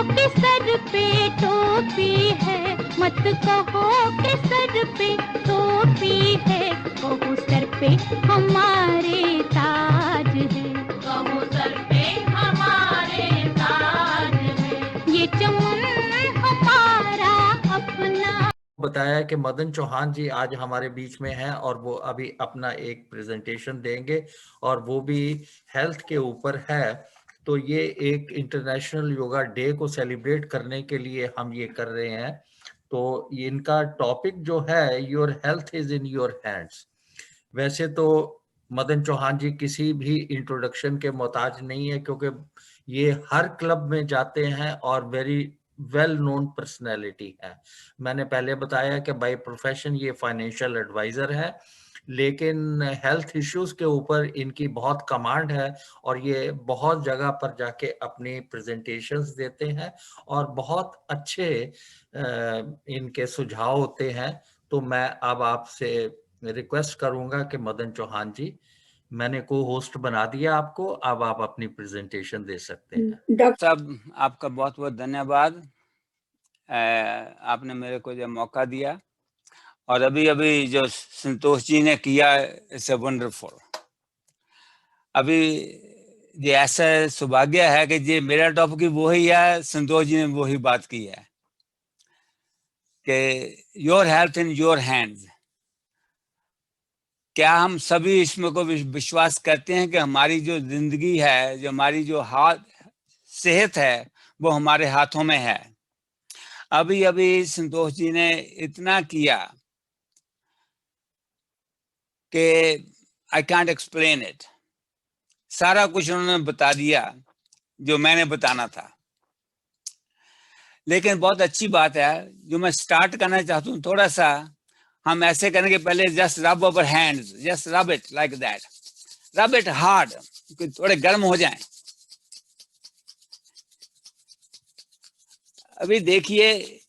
कि सर पे टोपी है, मत कहो कि सर पे टोपी है, कहो सर पे हमारे ताज है, कहो सर पे हमारे ताज है, ये चमन हमारा अपना। बताया कि मदन चौहान जी आज हमारे बीच में हैं और वो अभी अपना एक प्रेजेंटेशन देंगे और वो भी हेल्थ के ऊपर है। तो ये एक इंटरनेशनल योगा डे को सेलिब्रेट करने के लिए हम ये कर रहे हैं। तो इनका टॉपिक जो है, your health is in your hands. वैसे तो मदन चौहान जी किसी भी इंट्रोडक्शन के मोहताज नहीं है, क्योंकि ये हर क्लब में जाते हैं और वेरी वेल नोन पर्सनैलिटी है। मैंने पहले बताया कि बाय प्रोफेशन ये फाइनेंशियल एडवाइजर है, लेकिन हेल्थ इश्यूज के ऊपर इनकी बहुत कमांड है और ये बहुत जगह पर जाके अपनी प्रेजेंटेशंस देते हैं और बहुत अच्छे इनके सुझाव होते हैं। तो मैं अब आपसे रिक्वेस्ट करूंगा कि मदन चौहान जी, मैंने को होस्ट बना दिया आपको, अब आप अपनी प्रेजेंटेशन दे सकते हैं। डॉक्टर साहब, आपका बहुत बहुत धन्यवाद। आपने मेरे को जो मौका दिया और अभी अभी जो संतोष जी ने किया, इट्स अ वंडरफुल। अभी ये ऐसा सौभाग्य है कि ये मेरा टॉपिक वही है, संतोष जी ने वही बात की है कि your health in your hands. क्या हम सभी इसमें को विश्वास करते हैं कि हमारी जो जिंदगी है, जो हमारी जो सेहत है, वो हमारे हाथों में है। अभी अभी संतोष जी ने इतना किया कि आई कांट एक्सप्लेन इट। सारा कुछ उन्होंने बता दिया जो मैंने बताना था। लेकिन बहुत अच्छी बात है जो मैं स्टार्ट करना चाहता हूँ, थोड़ा सा हम ऐसे करेंगे। पहले जस्ट रब अवर hands, just rub it like that, rub it hard, थोड़े गर्म हो जाएं। अभी देखिए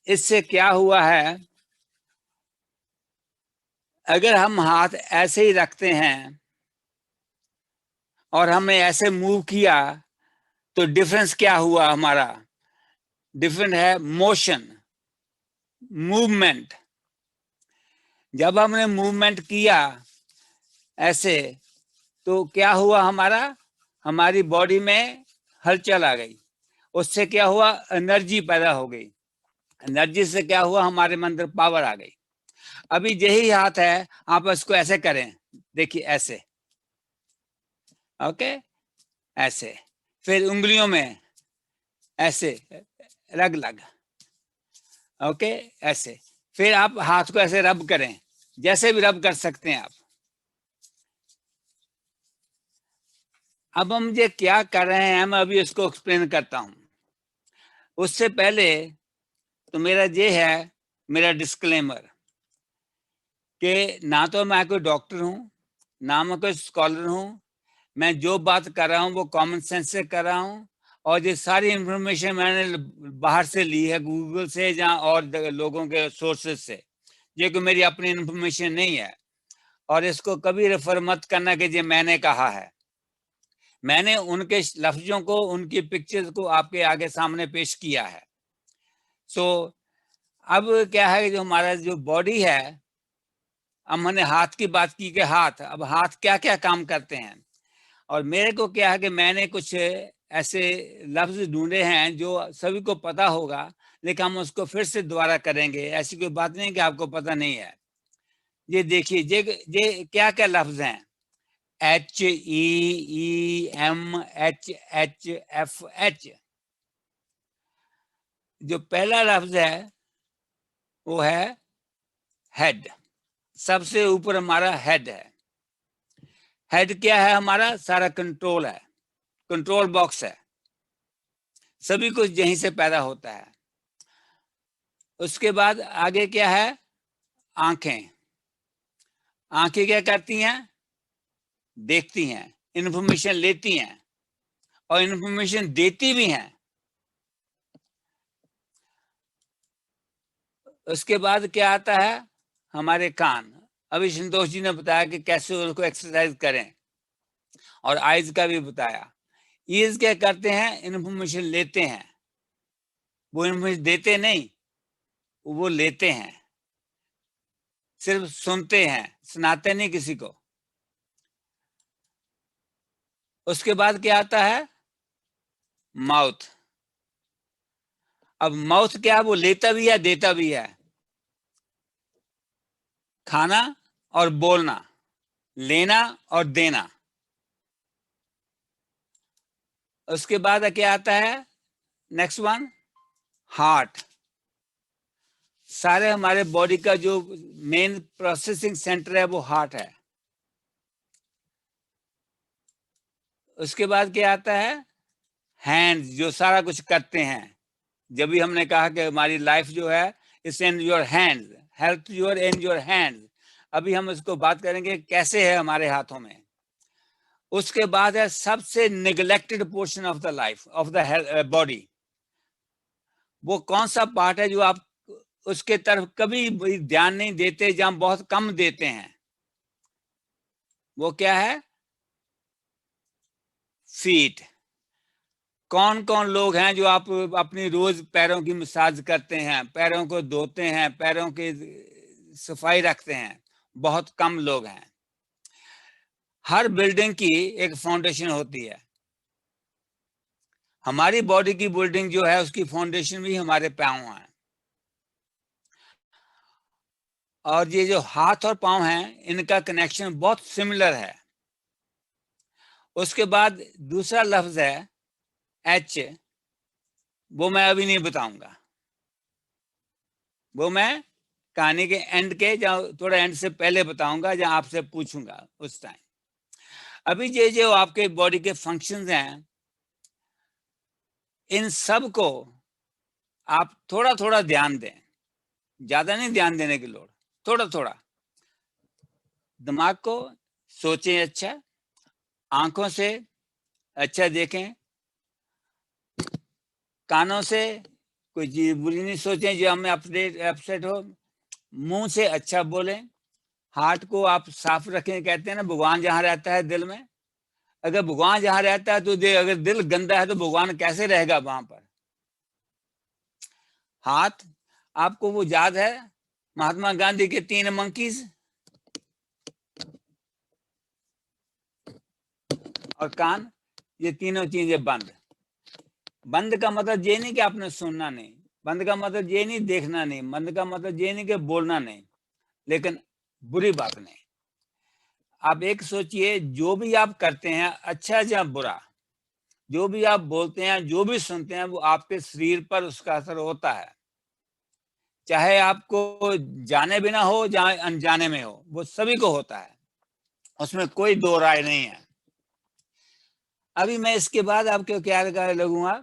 इससे क्या हुआ है। अगर हम हाथ ऐसे ही रखते हैं और हमने ऐसे मूव किया तो डिफरेंस क्या हुआ हमारा? डिफरेंट है मोशन, मूवमेंट। जब हमने मूवमेंट किया ऐसे तो क्या हुआ हमारी बॉडी में हलचल आ गई। उससे क्या हुआ? एनर्जी पैदा हो गई। एनर्जी से क्या हुआ? हमारे अंदर पावर आ गई। अभी यही हाथ है, आप इसको ऐसे करें, देखिए ऐसे, ओके, ऐसे, फिर उंगलियों में ऐसे रग लग, ओके, ऐसे, फिर आप हाथ को ऐसे रब करें, जैसे भी रब कर सकते हैं आप। अब हम ये क्या कर रहे हैं, मैं अभी इसको एक्सप्लेन करता हूं। उससे पहले तो मेरा ये है, मेरा डिस्क्लेमर, कि ना तो मैं कोई डॉक्टर हूं, ना मैं कोई स्कॉलर हूं। मैं जो बात कर रहा हूं वो कॉमन सेंस से कर रहा हूं और ये सारी इंफॉर्मेशन मैंने बाहर से ली है, गूगल से या और लोगों के सोर्सेज से। ये कोई मेरी अपनी इंफॉर्मेशन नहीं है और इसको कभी रेफर मत करना कि ये मैंने कहा है। मैंने उनके लफ्जों को, उनकी पिक्चर्स को आपके आगे सामने पेश किया है। सो अब क्या है, जो हमारा जो बॉडी है, हमने हाथ की बात की कि हाथ, अब हाथ क्या क्या काम करते हैं। और मेरे को क्या है कि मैंने कुछ ऐसे लफ्ज ढूंढे हैं जो सभी को पता होगा, लेकिन हम उसको फिर से दोबारा करेंगे। ऐसी कोई बात नहीं कि आपको पता नहीं है। ये देखिए, ये क्या क्या लफ्ज हैं? HEEMHHFH। जो पहला लफ्ज है वो है हेड। सबसे ऊपर हमारा हेड है। हेड क्या है? हमारा सारा कंट्रोल है, कंट्रोल बॉक्स है, सभी कुछ यहीं से पैदा होता है। उसके बाद आगे क्या है? आंखें। आंखें क्या करती हैं? देखती हैं, इंफॉर्मेशन लेती हैं और इंफॉर्मेशन देती भी हैं। उसके बाद क्या आता है? हमारे कान। अभी संतोष जी ने बताया कि कैसे उसको एक्सरसाइज करें और आइज का भी बताया। ईयर्स क्या करते हैं, इन्फॉर्मेशन लेते हैं, वो इन्फॉर्मेशन देते नहीं, वो लेते हैं, सिर्फ सुनते हैं, सुनाते नहीं किसी को। उसके बाद क्या आता है, माउथ। अब माउथ क्या है, वो लेता भी है देता भी है, खाना और बोलना, लेना और देना। उसके बाद क्या आता है, नेक्स्ट वन, हार्ट। सारे हमारे बॉडी का जो मेन प्रोसेसिंग सेंटर है वो हार्ट है। उसके बाद क्या आता है, हैंड्स, जो सारा कुछ करते हैं। जब भी हमने कहा कि हमारी लाइफ जो है is in your hands, health your in your hands. अभी हम इसको बात करेंगे कैसे है हमारे हाथों में। उसके बाद है सबसे neglected portion of the life of the body. वो कौन सा पार्ट है जो आप उसके तरफ कभी भी ध्यान नहीं देते, जहां बहुत कम देते हैं, वो क्या है, फीट। कौन कौन लोग हैं जो आप अपनी रोज पैरों की मसाज करते हैं, पैरों को धोते हैं, पैरों की सफाई रखते हैं? बहुत कम लोग हैं। हर बिल्डिंग की एक फाउंडेशन होती है। हमारी बॉडी की बिल्डिंग जो है उसकी फाउंडेशन भी हमारे पांव हैं। और ये जो हाथ और पांव हैं इनका कनेक्शन बहुत सिमिलर है। उसके बाद दूसरा लफ्ज है एच, वो मैं अभी नहीं बताऊंगा, वो मैं कहानी के एंड के जहाँ थोड़ा एंड से पहले बताऊंगा, जहां आपसे पूछूंगा उस टाइम। अभी ये जो आपके बॉडी के फंक्शंस हैं, इन सब को आप थोड़ा थोड़ा ध्यान दें, ज्यादा नहीं ध्यान देने की लोड़, थोड़ा थोड़ा। दिमाग को सोचें अच्छा, आंखों से अच्छा देखें, कानों से कोई चीज बुरी नहीं सोचें जो हमें अपसेट हो, मुंह से अच्छा बोलें, हार्ट को आप साफ रखें। कहते हैं ना भगवान जहां रहता है दिल में। अगर भगवान जहां रहता है तो अगर दिल गंदा है तो भगवान कैसे रहेगा वहां पर। हाथ, आपको वो याद है महात्मा गांधी के 3 मंकीज, और कान, ये तीनों चीजें बंद। बंद का मतलब ये नहीं कि आपने सुनना नहीं, बंद का मतलब ये नहीं देखना नहीं, बंद का मतलब ये नहीं कि बोलना नहीं, लेकिन बुरी बात नहीं। आप एक सोचिए, जो भी आप करते हैं अच्छा या बुरा, जो भी आप बोलते हैं, जो भी सुनते हैं, वो आपके शरीर पर उसका असर होता है। चाहे आपको जाने बिना हो, चाहे अनजाने में हो, वो सभी को होता है, उसमें कोई दो राय नहीं है। अभी मैं इसके बाद आपको क्या लगूंगा,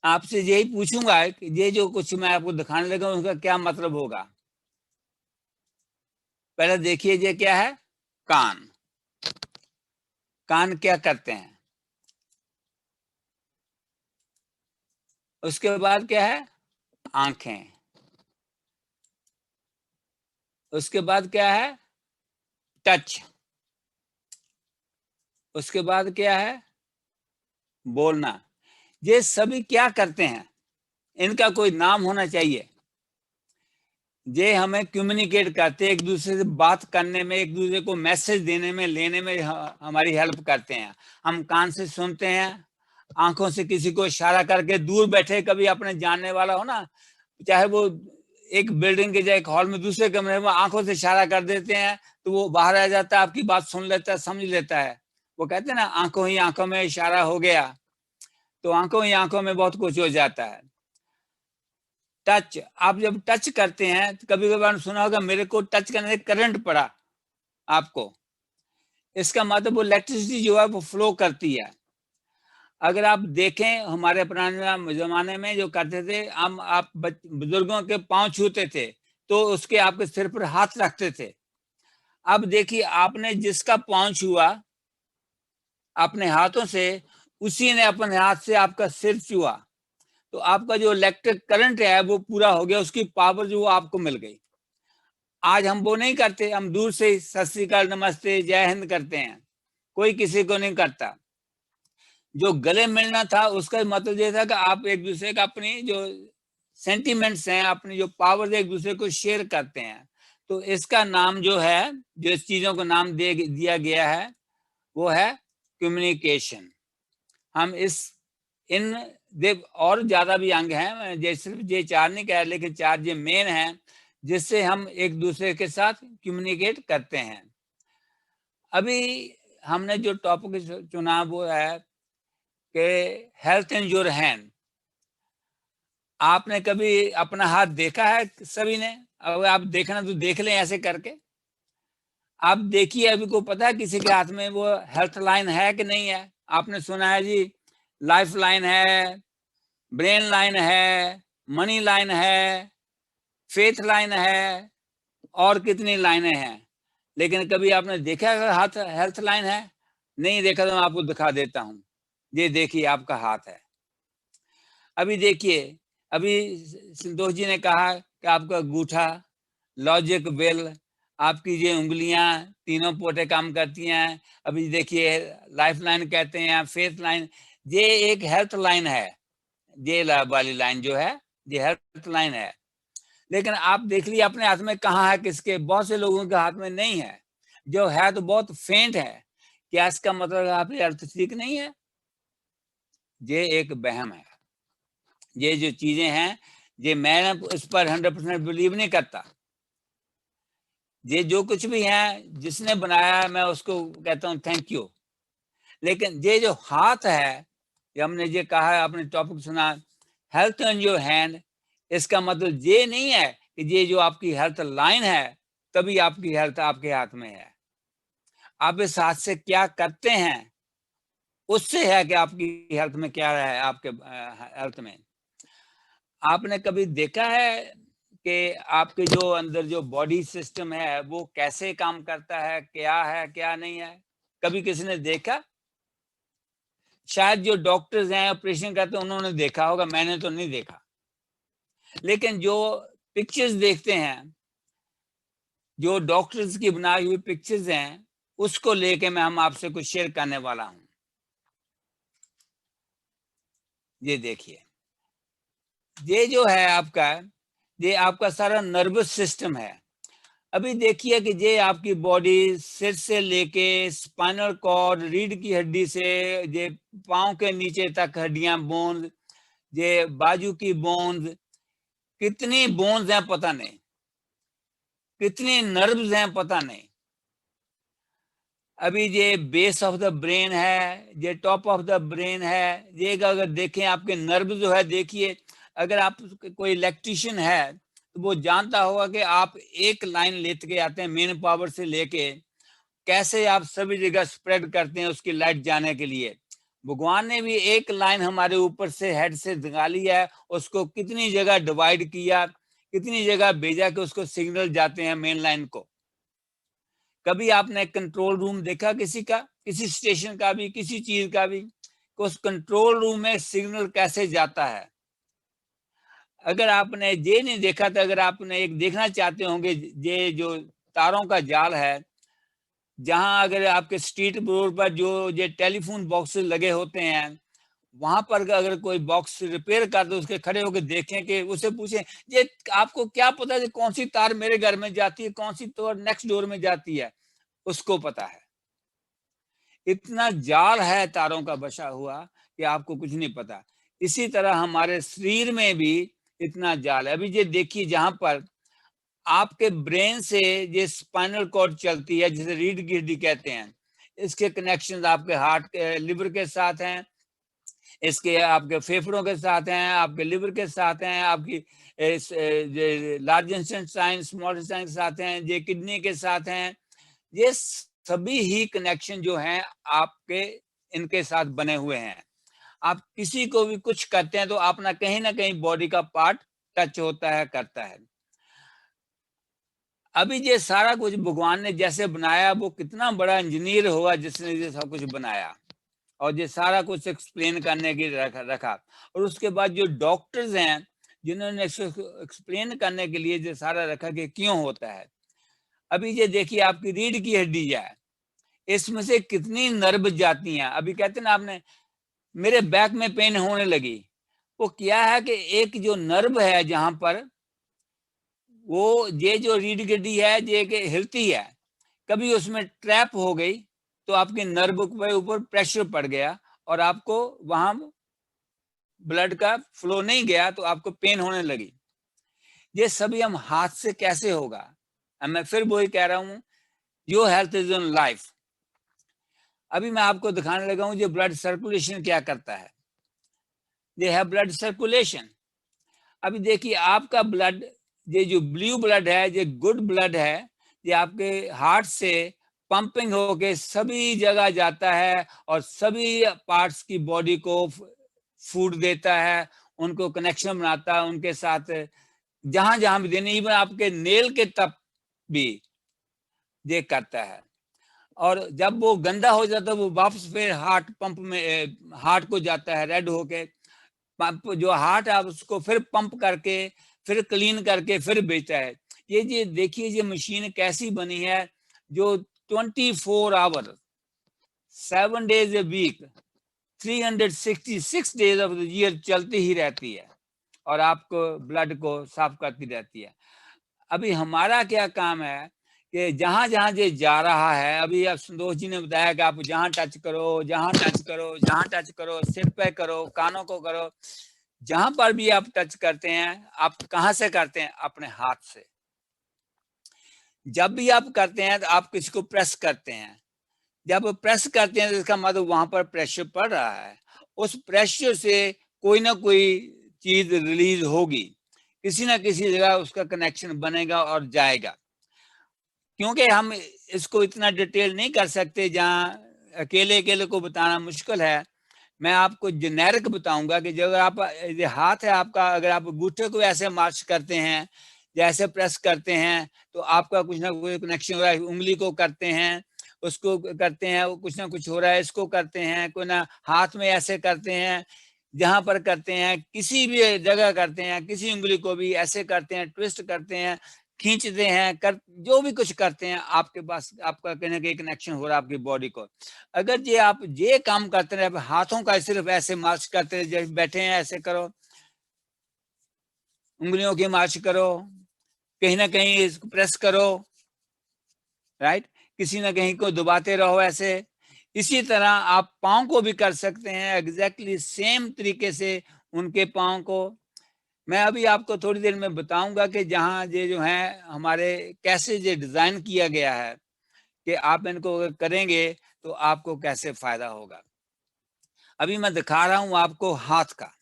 आपसे यही पूछूंगा कि ये जो कुछ मैं आपको दिखाने लगा उसका क्या मतलब होगा। पहले देखिए ये क्या है, कान। कान क्या करते हैं? उसके बाद क्या है, आंखें। उसके बाद क्या है, टच। उसके बाद क्या है, बोलना। ये सभी क्या करते हैं, इनका कोई नाम होना चाहिए। ये हमें कम्युनिकेट करते हैं, एक दूसरे से बात करने में, एक दूसरे को मैसेज देने में, लेने में हमारी हेल्प करते हैं। हम कान से सुनते हैं, आंखों से किसी को इशारा करके, दूर बैठे कभी अपने जानने वाला हो ना, चाहे वो एक बिल्डिंग के, एक हॉल में दूसरे कमरे में, आंखों से इशारा कर देते हैं तो वो बाहर आ जाता है, आपकी बात सुन लेता है, समझ लेता है। वो कहते हैं ना, आंखों ही आंखों में इशारा हो गया, तो आंखों ही आंखों में बहुत कुछ हो जाता है। टच, आप जब टच करते हैं तो कभी कभी सुना होगा, मेरे को टच करने से करंट पड़ा आपको, इसका मतलब वो इलेक्ट्रिसिटी जो है वो फ्लो करती है। अगर आप देखें हमारे पुराने जमाने में जो करते थे, हम आप बुजुर्गों के पांव छूते थे तो उसके आपके सिर पर हाथ रखते थे। अब देखिए, आपने जिसका पांव छुआ अपने हाथों से, उसी ने अपने हाथ से आपका सिर छुआ, तो आपका जो इलेक्ट्रिक करंट है वो पूरा हो गया, उसकी पावर जो आपको मिल गई। आज हम वो नहीं करते, हम दूर से सत श्री अकाल, नमस्ते, जय हिंद करते हैं, कोई किसी को नहीं करता। जो गले मिलना था उसका मतलब ये था कि आप एक दूसरे का अपनी जो सेंटिमेंट्स हैं, अपनी जो पावर एक दूसरे को शेयर करते हैं। तो इसका नाम जो है, जो इस चीजों को नाम दिया गया है, वो है कम्युनिकेशन। हम इन और ज्यादा भी अंग हैं, जैसे सिर्फ ये 4 नहीं कह रहे, लेकिन 4 ये मेन हैं जिससे हम एक दूसरे के साथ कम्युनिकेट करते हैं। अभी हमने जो टॉपिक चुना वो है कि हेल्थ इन योर हैंड। आपने कभी अपना हाथ देखा है? सभी ने? अगर आप देखना तो देख लें ऐसे करके। आप देखिए, अभी को पता है किसी के हाथ में वो हेल्थ लाइन है कि नहीं है? आपने सुना है जी लाइफ लाइन है, ब्रेन लाइन है, मनी लाइन है, फेथ लाइन है, और कितनी लाइनें हैं, लेकिन कभी आपने देखा है हाथ हेल्थ लाइन है? नहीं देखा तो मैं आपको दिखा देता हूं। ये देखिए आपका हाथ है। अभी देखिए, अभी संतोष जी ने कहा कि आपका अंगूठा, लॉजिक बेल, आपकी ये उंगलियां तीनों पोटे काम करती हैं। अभी देखिए लाइफ लाइन कहते हैं, फेथ लाइन, ये एक हेल्थ लाइन है। ये वाली लाइन जो है ये हेल्थ लाइन है। लेकिन आप देख लीजिए अपने हाथ में कहाँ है, किसके? बहुत से लोगों के हाथ में नहीं है, जो है तो बहुत फेंट है। क्या इसका मतलब आपकी हेल्थ ठीक नहीं है? ये एक वहम है। ये जो चीजें हैं, ये मैं इस पर 100% बिलीव नहीं करता। ये जो कुछ भी है, जिसने बनाया मैं उसको कहता हूँ थैंक यू। लेकिन ये जो हाथ है, ये हमने ये कहा है, आपने टॉपिक सुना हेल्थ इन योर हैंड, इसका मतलब ये नहीं है कि ये जो आपकी हेल्थ लाइन है तभी आपकी हेल्थ आपके हाथ में है। आप इस हाथ से क्या करते हैं उससे है कि आपकी हेल्थ में क्या है। आपके हेल्थ में आपने कभी देखा है कि आपके जो अंदर जो बॉडी सिस्टम है वो कैसे काम करता है, क्या है क्या नहीं है? कभी किसी ने देखा? शायद जो डॉक्टर्स हैं ऑपरेशन करते हैं उन्होंने देखा होगा, मैंने तो नहीं देखा। लेकिन जो पिक्चर्स देखते हैं, जो डॉक्टर्स की बनाई हुई पिक्चर्स हैं, उसको लेके मैं हम आपसे कुछ शेयर करने वाला हूं। ये देखिए, ये जो है आपका, ये आपका सारा नर्वस सिस्टम है। अभी देखिए कि ये आपकी बॉडी सिर से लेके स्पाइनल कॉर्ड, रीढ़ की हड्डी से ये पांव के नीचे तक हड्डियां, बोन्स, ये बाजू की बोन्स, कितनी बोन्स हैं पता नहीं, कितनी नर्व्स हैं पता नहीं। अभी ये बेस ऑफ द ब्रेन है, ये टॉप ऑफ द ब्रेन है। ये अगर देखें आपके नर्व जो है, देखिए अगर आप कोई इलेक्ट्रिशियन है तो वो जानता होगा कि आप एक लाइन लेते के आते हैं मेन पावर से लेके, कैसे आप सभी जगह स्प्रेड करते हैं उसकी लाइट जाने के लिए। भगवान ने भी एक लाइन हमारे ऊपर से हेड से निकाली है, उसको कितनी जगह डिवाइड किया, कितनी जगह भेजा कि उसको सिग्नल जाते हैं मेन लाइन को। कभी आपने कंट्रोल रूम देखा किसी का, किसी स्टेशन का भी, किसी चीज का भी, कि उस कंट्रोल रूम में सिग्नल कैसे जाता है? अगर आपने ये नहीं देखा तो अगर आपने एक देखना चाहते होंगे, ये जो तारों का जाल है, जहां अगर आपके स्ट्रीट बोर्ड पर जो ये टेलीफोन बॉक्स लगे होते हैं, वहां पर अगर कोई बॉक्स रिपेयर कर दो, उसके खड़े होकर देखें कि उसे पूछें ये आपको क्या पता है कौन सी तार मेरे घर में जाती है, कौन सी तार नेक्स्ट डोर में जाती है, उसको पता है। इतना जाल है तारों का बसा हुआ कि आपको कुछ नहीं पता। इसी तरह हमारे शरीर में भी इतना जाल है। अभी ये देखिए, जहां पर आपके ब्रेन से ये स्पाइनल कॉर्ड चलती है, जिसे रीढ़ की हड्डी कहते हैं, इसके कनेक्शन आपके हार्ट के, लिवर के साथ हैं, इसके आपके फेफड़ों के साथ हैं, आपके लिवर के साथ हैं, आपकी लार्ज इंटेस्टाइन, स्मॉल इंटेस्टाइन के साथ हैं, ये किडनी के साथ हैं। ये सभी ही कनेक्शन जो हैं आपके इनके साथ बने हुए हैं। आप किसी को भी कुछ करते हैं तो अपना कहीं ना कहीं बॉडी का पार्ट टच होता है, करता है। अभी ये सारा कुछ भगवान ने जैसे बनाया, वो कितना बड़ा इंजीनियर होगा जिसने ये सब कुछ बनाया और ये सारा कुछ एक्सप्लेन करने की रखा। और उसके बाद जो डॉक्टर्स हैं जिन्होंने एक्सप्लेन करने के लिए ये सारा रखा कि क्यों होता है। अभी ये देखिए, आपकी रीढ़ की हड्डी है, इसमें से कितनी नर्व जाती हैं। अभी कहते हैं ना आपने मेरे बैक में पेन होने लगी। वो क्या है कि एक जो नर्व है जहां पर वो ये जो रीढ़ की हड्डी है ये के हिलती है, कभी उसमें ट्रैप हो गई तो आपके नर्व के ऊपर प्रेशर पड़ गया और आपको वहां ब्लड का फ्लो नहीं गया तो आपको पेन होने लगी। ये सभी हम हाथ से कैसे होगा? अब मैं फिर वही कह रहा हूं, your health is on life. अभी मैं आपको दिखाने लगा हूं जो ब्लड सर्कुलेशन क्या करता है। They have blood circulation. अभी देखिए आपका ब्लड, ये जो ब्लू ब्लड है ये गुड ब्लड है, ये आपके हार्ट से पंपिंग होके सभी जगह जाता है और सभी पार्ट्स की बॉडी को फूड देता है, उनको कनेक्शन बनाता है उनके साथ, जहां जहां भी देने, इवन आपके नेल के तप भी ये करता है। और जब वो गंदा हो जाता है वो वापस फिर हार्ट पंप में हार्ट को जाता है, रेड होके पंप जो हार्ट है उसको फिर पंप करके फिर क्लीन करके फिर बेचता है। ये देखिए ये मशीन कैसी बनी है जो 24 hour 7 days a week 366 days of the year चलती ही रहती है और आपको ब्लड को साफ करती रहती है। अभी हमारा क्या काम है कि जहां जहां ये जा रहा है, अभी अब संतोष जी ने बताया कि आप जहां टच करो, जहां टच करो, जहां टच करो, सिर पे करो, कानों को करो, जहां पर भी आप टच करते हैं, आप कहां से करते हैं? अपने हाथ से। जब भी आप करते हैं तो आप किसी को प्रेस करते हैं, जब प्रेस करते हैं तो इसका मतलब वहां पर प्रेशर पड़ रहा है, उस प्रेशर से कोई ना कोई चीज रिलीज होगी, किसी ना किसी जगह उसका कनेक्शन बनेगा और जाएगा। क्योंकि हम इसको इतना डिटेल नहीं कर सकते, जहाँ अकेले अकेले को बताना मुश्किल है, मैं आपको जेनेरिक बताऊंगा कि जब आप ये हाथ है आपका, अगर आप अंगूठे को ऐसे मार्च करते हैं, जैसे प्रेस करते हैं तो आपका कुछ ना कुछ कनेक्शन हो रहा है, उंगली को करते हैं, उसको करते हैं, कुछ ना कुछ हो रहा है, इसको करते हैं, कोई ना हाथ में ऐसे करते हैं, जहां पर करते हैं, किसी भी जगह करते हैं, किसी उंगली को भी ऐसे करते हैं, ट्विस्ट करते हैं, खींचते हैं, कर जो भी कुछ करते हैं, आपके पास आपका कहीं ना कहीं कनेक्शन हो रहा है आपकी बॉडी को। अगर ये आप ये काम करते रहे, हाथों का सिर्फ ऐसे मार्च करते रहे, जैसे बैठे हैं ऐसे करो, उंगलियों की मार्च करो, कहीं ना कहीं इसको प्रेस करो, राइट, किसी ना कहीं को दबाते रहो ऐसे। इसी तरह आप पाँव को भी कर सकते हैं एग्जैक्टली सेम तरीके से उनके पाँव को। मैं अभी आपको थोड़ी देर में बताऊंगा कि जहाँ ये जो है हमारे कैसे ये डिजाइन किया गया है कि आप इनको अगर करेंगे तो आपको कैसे फायदा होगा। अभी मैं दिखा रहा हूं आपको हाथ का।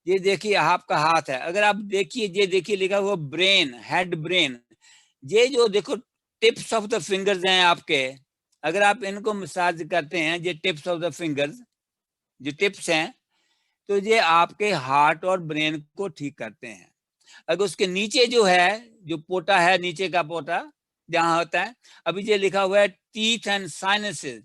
ये देखिए आपका हाथ है, अगर आप देखिए, ये देखिए लिखा हुआ ब्रेन, हेड ब्रेन, ये जो देखो टिप्स ऑफ द फिंगर्स हैं आपके, अगर आप इनको मसाज करते हैं, ये टिप्स ऑफ द फिंगर्स जो टिप्स हैं, तो ये आपके हार्ट और ब्रेन को ठीक करते हैं। अगर उसके नीचे जो है, जो पोटा है, नीचे का पोटा जहां होता है, अभी ये लिखा हुआ है टीथ एंड साइनसेस,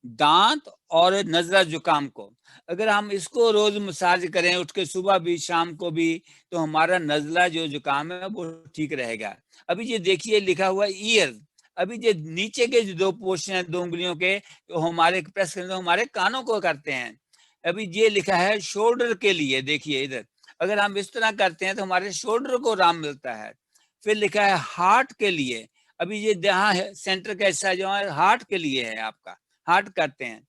दांत और नजला जुकाम को, अगर हम इसको रोज मसाज करें, उठ के सुबह भी शाम को भी, तो हमारा नजला जो जुकाम है वो ठीक रहेगा। अभी ये देखिए लिखा हुआ ईयर, अभी ये नीचे के जो दो पोर्शन है दो उंगलियों के, तो हमारे प्रेस करते हैं, हमारे कानों को करते हैं। अभी ये लिखा है शोल्डर के लिए, देखिए इधर, अगर हम इस तरह करते हैं तो हमारे शोल्डर को आराम मिलता है। फिर लिखा है हार्ट के लिए, अभी ये जहाँ है सेंटर का हिस्सा जो है हार्ट के लिए है आपका, हार्ट करते हैं।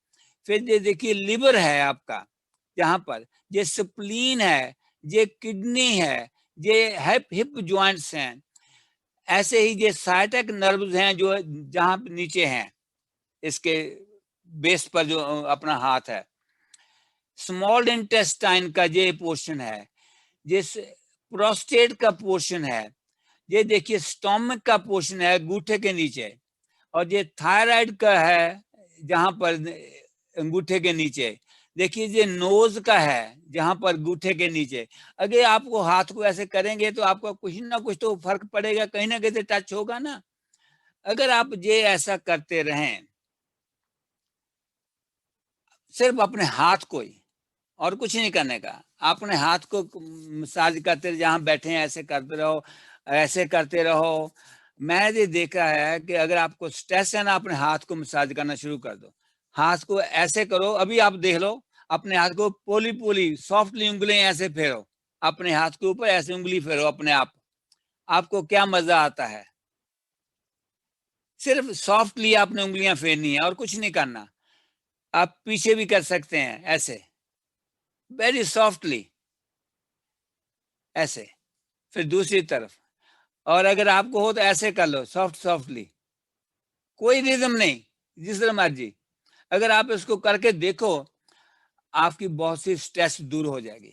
फिर ये देखिए लिवर है आपका, जहां पर ये स्प्लीन है, ये किडनी है, ये हिप जॉइंट्स हैं, ऐसे ही ये साइटिक नर्व्स हैं जो जहां नीचे हैं इसके बेस पर जो अपना हाथ है। स्मॉल इंटेस्टाइन का ये पोर्शन है, जिस प्रोस्टेट का पोर्शन है, ये देखिए स्टोमक का पोर्शन है अंगूठे के नीचे, और ये थायराइड का है जहां पर अंगूठे के नीचे, देखिए ये नोज का है जहां पर अंगूठे के नीचे। अगर आपको हाथ को ऐसे करेंगे तो आपको कुछ ना कुछ तो फर्क पड़ेगा, कहीं ना कहीं से टच होगा ना। अगर आप ये ऐसा करते रहें सिर्फ अपने हाथ को ही, और कुछ नहीं करने का, अपने हाथ को मसाज करते रहे, जहां बैठे हैं ऐसे करते रहो, ऐसे करते रहो। मैं ये देखा है कि अगर आपको स्ट्रेस है ना, अपने हाथ को मसाज करना शुरू कर दो, हाथ को ऐसे करो। अभी आप देख लो अपने हाथ को पोली पोली सॉफ्टली उंगलियां ऐसे फेरो, अपने हाथ के ऊपर ऐसे उंगली फेरो अपने आप, आपको क्या मजा आता है। सिर्फ सॉफ्टली आपने उंगलियां फेरनी है और कुछ नहीं करना। आप पीछे भी कर सकते हैं ऐसे, वेरी सॉफ्टली ऐसे, फिर दूसरी तरफ, और अगर आपको हो तो ऐसे कर लो सॉफ्टली, कोई रिदम नहीं, जिस तरह मर्जी। अगर आप इसको करके देखो, आपकी बहुत सी स्ट्रेस दूर हो जाएगी।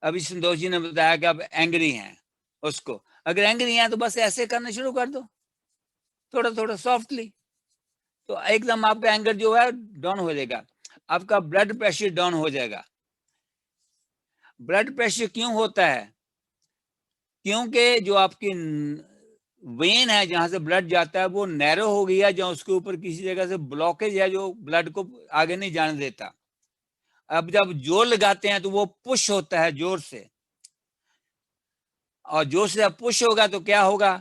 अभी संतोष जी ने बताया कि आप एंग्री हैं, उसको अगर एंग्री हैं तो बस ऐसे करना शुरू कर दो, थोड़ा थोड़ा सॉफ्टली, तो एकदम आपका एंगर जो है डाउन हो जाएगा, आपका ब्लड प्रेशर डाउन हो जाएगा। ब्लड प्रेशर क्यों होता है? क्योंकि जो आपकी वेन है जहां से ब्लड जाता है वो नैरो हो गई है, जहां उसके ऊपर किसी जगह से ब्लॉकेज है जो ब्लड को आगे नहीं जाने देता। अब जब जोर लगाते हैं तो वो पुश होता है जोर से, और जोर से जब पुश होगा तो क्या होगा,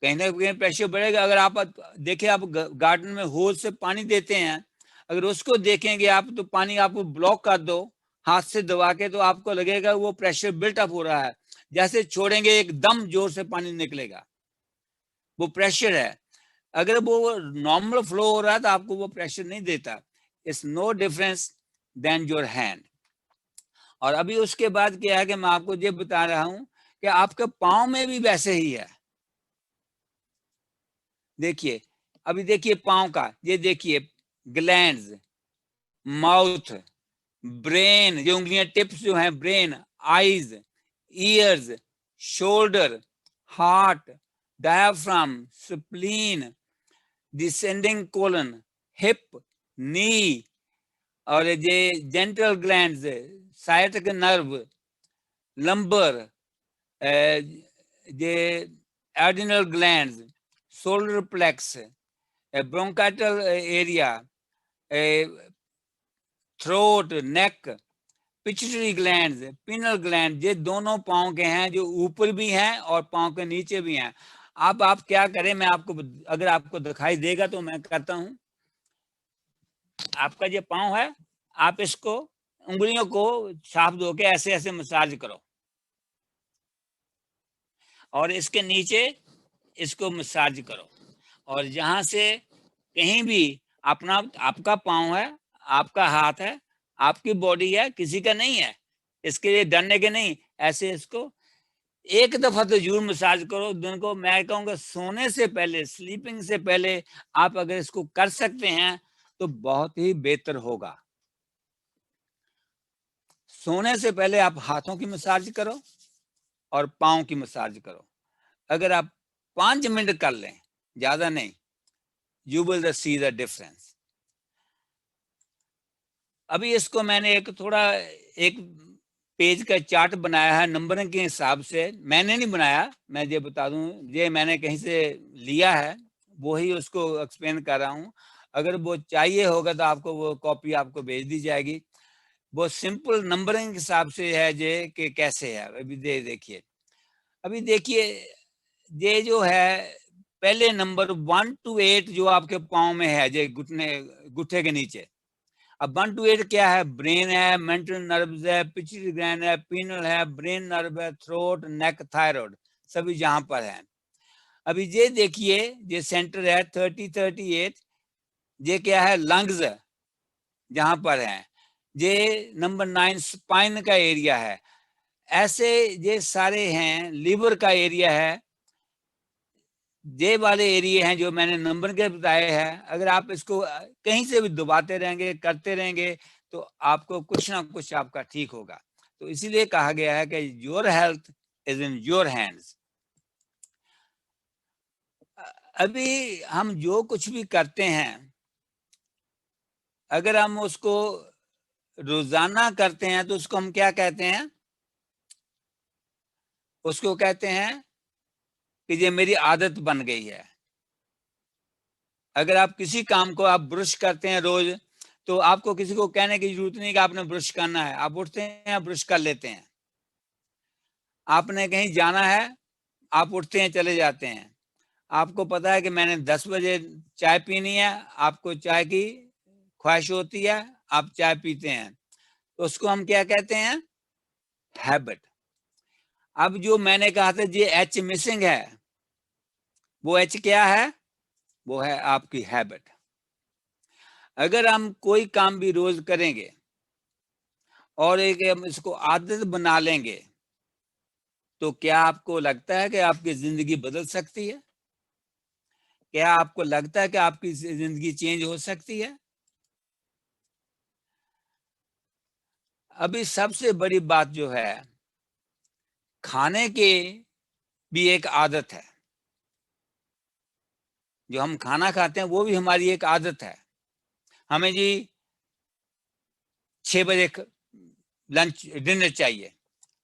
कहीं ना कहीं प्रेशर बढ़ेगा। अगर आप देखिए, आप गार्डन में होल से पानी देते हैं, अगर उसको देखेंगे आप तो पानी आपको ब्लॉक कर दो हाथ से दबा के, तो आपको लगेगा वो प्रेशर बिल्टअप हो रहा है, जैसे छोड़ेंगे एकदम जोर से पानी निकलेगा, वो प्रेशर है। अगर वो नॉर्मल फ्लो हो रहा है तो आपको वो प्रेशर नहीं देता। It's no difference then your hand. और अभी उसके बाद क्या है कि मैं आपको ये बता रहा हूं कि आपके पाँव में भी वैसे ही है। देखिए, अभी देखिए पाँव का, ये देखिए ग्लैंड्स, माउथ, ब्रेन, जो उंगलियां टिप्स जो हैं, brain, eyes, ears, shoulder, heart, diaphragm, spleen, descending colon, hip, knee, और ये genital glands, sciatic nerve, lumbar, ये adrenal glands, solar plexus, bronchial area, throat, neck, pituitary glands, pineal gland, ये दोनों पाँव के हैं, जो ऊपर भी हैं और पाँव के नीचे भी हैं। आप क्या करें, मैं आपको, अगर आपको दिखाई देगा तो मैं करता हूं। आपका जो पाँव है, आप इसको उंगलियों को साफ धो के ऐसे ऐसे मसाज करो, और इसके नीचे इसको मसाज करो, और जहां से कहीं भी अपना, आपका पाँव है, आपका हाथ है, आपकी बॉडी है, किसी का नहीं है, इसके लिए डरने के नहीं। ऐसे इसको एक दफा तो जरूर मसाज करो दिन को। मैं कहूँगा सोने से पहले, स्लीपिंग से पहले आप अगर इसको कर सकते हैं तो बहुत ही बेहतर होगा। सोने से पहले आप हाथों की मसाज करो और पाँव की मसाज करो। अगर आप 5 मिनट कर लें, ज्यादा नहीं, you will see the difference. अभी इसको मैंने एक थोड़ा एक पेज का चार्ट बनाया है नंबरिंग के हिसाब से। मैंने नहीं बनाया, मैं ये बता दूं, ये मैंने कहीं से लिया है, वो ही उसको एक्सप्लेन कर रहा हूँ। अगर वो चाहिए होगा तो आपको वो कॉपी आपको भेज दी जाएगी। वो सिंपल नंबरिंग के हिसाब से है ये कि कैसे है। अभी देखिए, अभी देखिए, ये जो है पहले नंबर 1 to 8 जो आपके पाँव में है, जो घुटने के नीचे। अब 1 to 8 क्या है? ब्रेन है, मेंटल नर्व्स है, पिट्यूटरी ग्लैंड है, पीनल है, ब्रेन नर्व है, थ्रोट, नेक, थायराइड, सभी जहां पर है। अभी ये देखिए, ये सेंटर है 38, ये क्या है? लंग्स जहां पर है। ये नंबर 9 स्पाइन का एरिया है। ऐसे ये सारे हैं, लीवर का एरिया है। ये वाले एरिया हैं जो मैंने नंबर के बताए हैं। अगर आप इसको कहीं से भी दबाते रहेंगे, करते रहेंगे, तो आपको कुछ ना कुछ आपका ठीक होगा। तो इसीलिए कहा गया है कि your health is in your hands. अभी हम जो कुछ भी करते हैं, अगर हम उसको रोजाना करते हैं तो उसको हम क्या कहते हैं? उसको कहते हैं कि ये मेरी आदत बन गई है। अगर आप किसी काम को आप ब्रश करते हैं रोज, तो आपको किसी को कहने की जरूरत नहीं कि आपने ब्रश करना है, आप उठते हैं, ब्रश कर लेते हैं। आपने कहीं जाना है, आप उठते हैं, चले जाते हैं। आपको पता है कि मैंने 10 बजे चाय पीनी है, आपको चाय की ख्वाहिश होती है, आप चाय पीते हैं, तो उसको हम क्या कहते हैं? हैबिट। अब जो मैंने कहा था ये एच मिसिंग है, वो एच क्या है? वो है आपकी हैबिट। अगर हम कोई काम भी रोज करेंगे और एक हम इसको आदत बना लेंगे, तो क्या आपको लगता है कि आपकी जिंदगी बदल सकती है? क्या आपको लगता है कि आपकी जिंदगी चेंज हो सकती है? अभी सबसे बड़ी बात जो है, खाने के भी एक आदत है। जो हम खाना खाते हैं वो भी हमारी एक आदत है। हमें जी 6 बजे लंच डिनर चाहिए,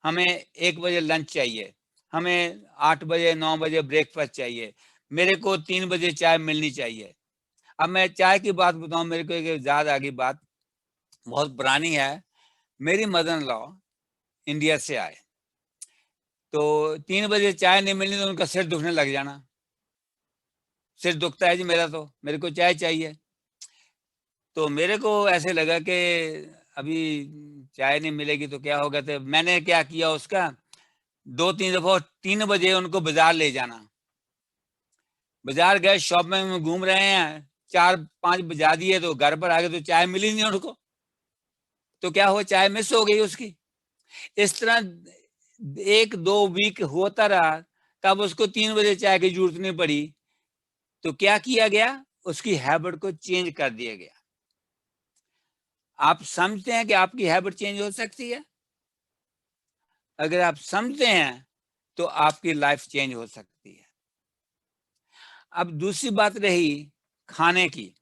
हमें 1 बजे लंच चाहिए, हमें 8 बजे 9 बजे ब्रेकफास्ट चाहिए, मेरे को 3 बजे चाय मिलनी चाहिए। अब मैं चाय की बात बताऊं, मेरे को एक याद आ गई बात, बहुत पुरानी है। मेरी मदर इन लॉ इंडिया से आए, तो 3 बजे चाय नहीं मिलनी तो उनका सिर दुखने लग जाना। सिर दुखता है जी मेरा, तो मेरे को चाय चाहिए। तो मेरे को ऐसे लगा कि अभी चाय नहीं मिलेगी तो क्या होगा, तो मैंने क्या किया, उसका 2-3 दफा 3 बजे उनको बाजार ले जाना। बाजार गए, शॉप में घूम रहे हैं, 4-5 बजा दिए, तो घर पर आ गए तो चाय मिली नहीं उनको। तो क्या हुआ, चाय मिस हो गई उसकी। इस तरह 1-2 वीक होता रहा, तब उसको 3 बजे चाय की जरूरत नहीं पड़ी। तो क्या किया गया, उसकी हैबिट को चेंज कर दिया गया। आप समझते हैं कि आपकी हैबिट चेंज हो सकती है? अगर आप समझते हैं तो आपकी लाइफ चेंज हो सकती है। अब दूसरी बात रही खाने की।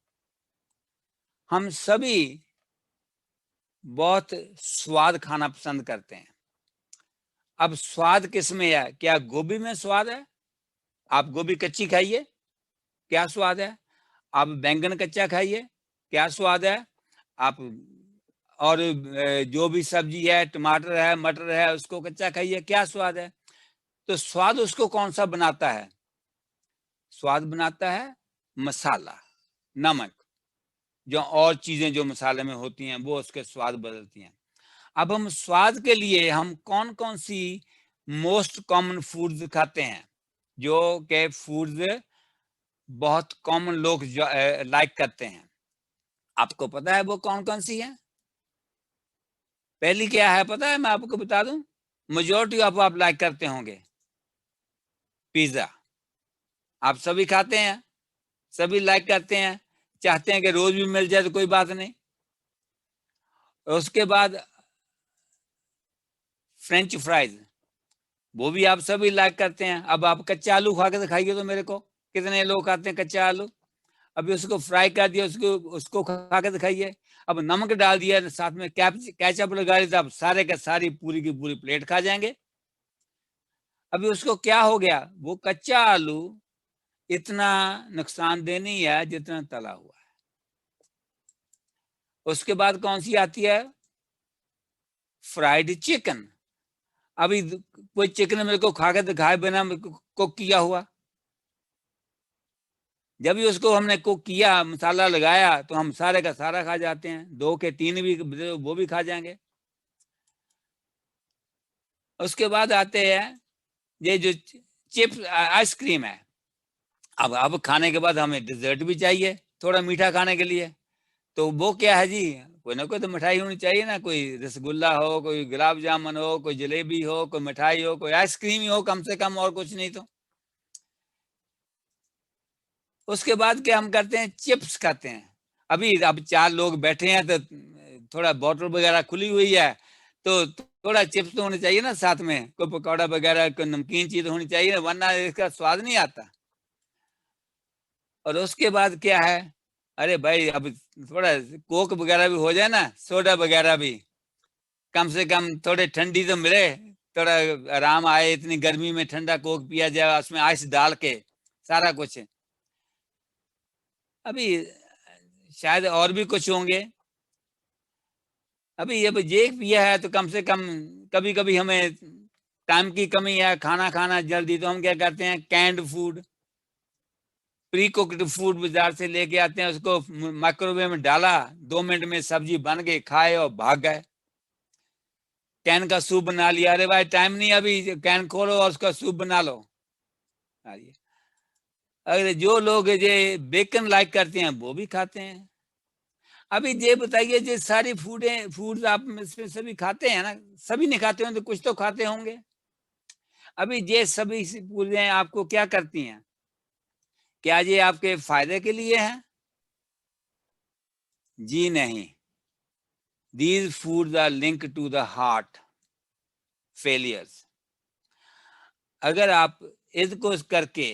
हम सभी बहुत स्वाद खाना पसंद करते हैं। अब स्वाद किस में है? क्या गोभी में स्वाद है? आप गोभी कच्ची खाइए, क्या स्वाद है? आप बैंगन कच्चा खाइए, क्या स्वाद है? आप और जो भी सब्जी है, टमाटर है, मटर है, उसको कच्चा खाइए, क्या स्वाद है? तो स्वाद उसको कौन सा बनाता है? स्वाद बनाता है मसाला, नमक, जो और चीजें जो मसाले में होती हैं वो उसके स्वाद बदलती हैं। अब हम स्वाद के लिए हम कौन कौन सी मोस्ट कॉमन फूड्स खाते हैं, जो के फूड्स बहुत कॉमन लोग लाइक करते हैं? आपको पता है वो कौन कौन सी है? पहली क्या है पता है? मैं आपको बता दूं, मेजोरिटी ऑफ आप लाइक करते होंगे, पिज्जा। आप सभी खाते हैं, सभी लाइक करते हैं, चाहते हैं कि रोज भी मिल जाए तो कोई बात नहीं। उसके बाद फ्रेंच फ्राइज, वो भी आप सभी लाइक करते हैं। अब आप कच्चा आलू खा के दिखाइए तो मेरे को, कितने लोग खाते हैं कच्चा आलू? अभी उसको फ्राई कर दिया, उसको खा के दिखाइए। अब नमक डाल दिया, साथ में केचप लगा दिया, आप सारे का सारी पूरी की पूरी प्लेट खा जाएंगे। अभी उसको क्या हो गया, वो कच्चा आलू इतना नुकसानदेह नहीं है जितना तला हुआ है। उसके बाद कौन सी आती है? Fried chicken. अभी कोई चिकन मेरे को खा के दिखाए बिना कुक किया हुआ, जब भी उसको हमने कुक किया, मसाला लगाया, तो हम सारे का सारा खा जाते हैं, 2 के 3 भी वो भी खा जाएंगे। उसके बाद आते हैं ये जो चिप्स आइसक्रीम है। अब खाने के बाद हमें डिजर्ट भी चाहिए थोड़ा मीठा खाने के लिए, तो वो क्या है जी, कोई ना कोई तो मिठाई होनी चाहिए ना, कोई रसगुल्ला हो, कोई गुलाब जामुन हो, कोई जलेबी हो, कोई मिठाई हो, कोई आइसक्रीम ही हो कम से कम, और कुछ नहीं। तो उसके बाद क्या हम करते हैं, चिप्स खाते हैं। अभी अब 4 लोग बैठे हैं तो थोड़ा बॉटल वगैरह खुली हुई है, तो थोड़ा चिप्स तो होने चाहिए ना साथ में, कोई पकौड़ा वगैरह, कोई नमकीन चीज होनी चाहिए ना, वरना इसका स्वाद नहीं आता। और उसके बाद क्या है, अरे भाई अब थोड़ा कोक वगैरह भी हो जाए ना, सोडा वगैरह भी, कम से कम थोड़े ठंडी तो मिले, थोड़ा आराम आए। इतनी गर्मी में ठंडा कोक पिया जाए, उसमें आइस डाल के, सारा कुछ। अभी शायद और भी कुछ होंगे। अभी ये पिया है तो कम से कम, कभी कभी हमें टाइम की कमी है, खाना खाना जल्दी, तो हम क्या करते हैं, canned food, pre cooked food बाजार से लेके आते हैं, उसको माइक्रोवेव में डाला, 2 मिनट में सब्जी बन गई, खाए और भाग गए। कैन का सूप बना लिया, अरे भाई टाइम नहीं अभी, कैन खोलो और उसका सूप बना लो। अगर जो लोग ये बेकन लाइक करते हैं वो भी खाते हैं। अभी ये बताइए, ये सारी फूड आप इसमें सभी खाते हैं ना? सभी नहीं खाते होंगे तो कुछ तो खाते होंगे। अभी ये सभी फूडें आपको क्या करती हैं? क्या ये आपके फायदे के लिए है? जी नहीं। These foods are linked to the heart failures. अगर आप इसको करके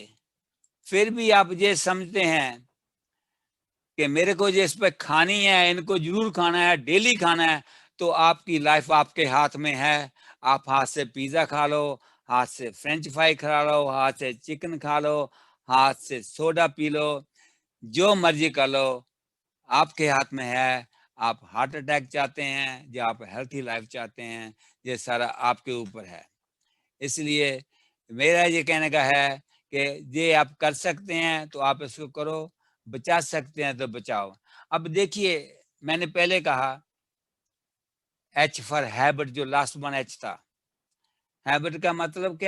फिर भी आप ये समझते हैं कि मेरे को ये इस पर खानी है, इनको जरूर खाना है, डेली खाना है, तो आपकी लाइफ आपके हाथ में है। आप हाथ से पिज्जा खा लो, हाथ से फ्रेंच फ्राई खा लो, हाथ से चिकन खा लो, हाथ से सोडा पी लो, जो मर्जी कर लो, आपके हाथ में है। आप हार्ट अटैक चाहते हैं या आप हेल्थी लाइफ चाहते हैं, ये सारा आपके ऊपर है। इसलिए मेरा ये कहने का है कि ये आप कर सकते हैं तो आप इसको करो, बचा सकते हैं तो बचाओ। अब देखिए, मैंने पहले कहा H फॉर हैबिट, जो लास्ट वन H था। हैबिट का मतलब